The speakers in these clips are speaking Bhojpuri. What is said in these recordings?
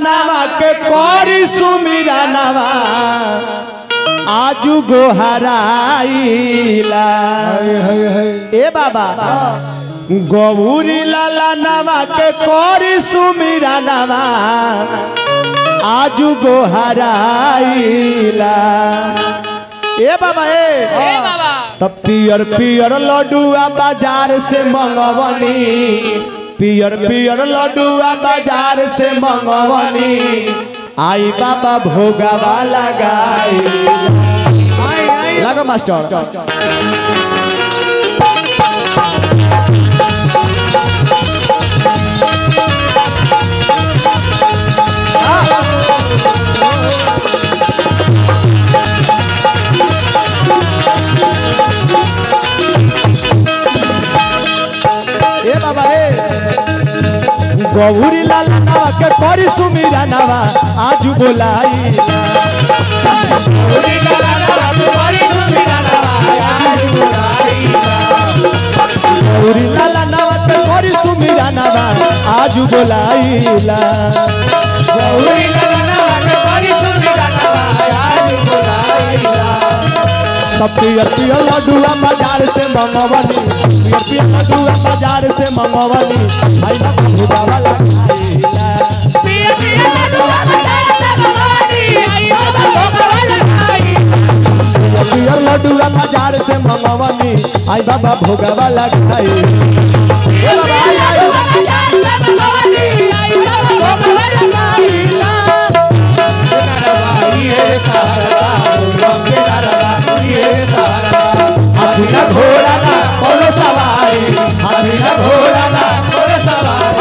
नावा के करी सुमिरा नावा आजू गोहराइला ए बाबा गौरी लाला नावा के करी सुमिरा नावा आजू गोहराइला ए बाबा तब पियर पियर लड्डुआ बाजार से मंगवनी पियर पियर लड्डुआ बाजार से मंगवनी आई बाबा भोगावा लगाई लगा मास्टर बाबा गौरी लाला नावा के करी सुमिरा नावा आजू बोलाई गौरी लाला नावा के करी सुमिरा नावा आजू बोलाई गौरी लाला नावा के करी सुमिरा नावा आजू बोलाईला गौरी लाला नावा के करी सुमिरा नावा आजू बोलाईला तब पियर पियर लड्डुआ बाजार से मंगवनी पियर पियर लड्डुआ बाजार से मंगवनी भाई बाबा भोगावा लगाईला पियर पियर लड्डुआ बाजार से मंगवनी आई बाबा भोगावा लगाईला पियर लड्डुआ बाजार से मंगवनी आई बाबा भोगावा लगाईला ए बाबा आई बाजार से मंगवनी आई बाबा भोगावा लगाईला ये सारा रंगे रंगा ये सारा हाथी ना घोड़ा ना कोनो सवारी हाथी ना घोड़ा ना कोनो सवारी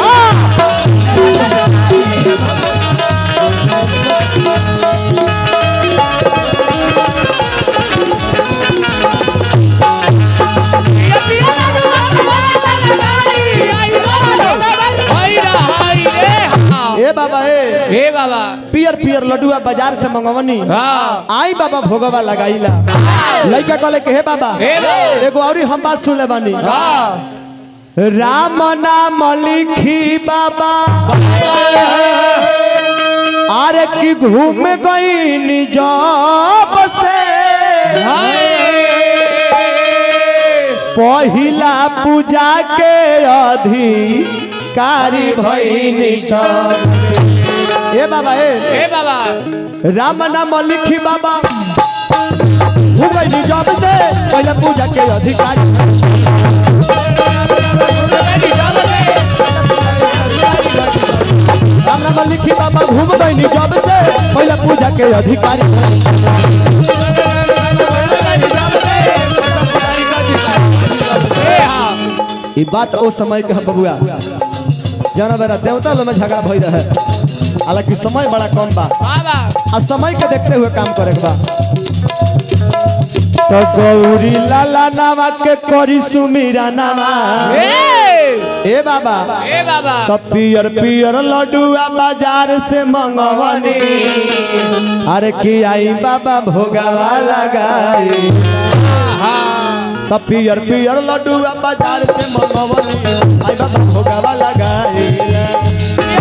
ए बाबा ए बाबा पियर पियर लड्डुआ बाजार से मंगवनी आई बाबा भोगवा लगाईला लइका कहले के हे बाबा एगो औरी हम बात सुन ले बानी राम नाम लिखी बाबा अरे की घूम गई निजब से पहिला पूजा के अधिकारी भईनी ए बाबा ए बाबा राम नाम लिखी बाबा घूम गई निजब से पहिला पूजा के अधिकारी राम नाम लिखी बाबा घूम गई निजब से पहिला पूजा के अधिकारी ये बात उस समय के बबुआ जना बेरा देवता लोग में झगड़ा भई रहे हालांकि समय बड़ा कम बा आ समय के देखते हुए काम करे बा तो गौरी लाला नावा के करी सुमिरा नावा ए बाबा तो पियर पियर लड्डुआ बाजार से मंगवनी अरे की आई बाबा भोगावा लगाई तो पियर पियर लड्डुआ बाजार से मंगवनी आई बाबा भोगावा लगाई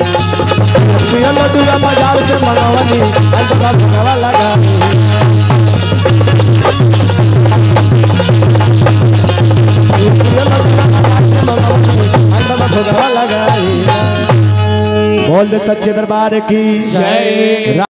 पियर लड्डुआ बाजार से मंगवनी आई बाबा भोगावा लगाई बोल दे सच्चे दरबार की जय।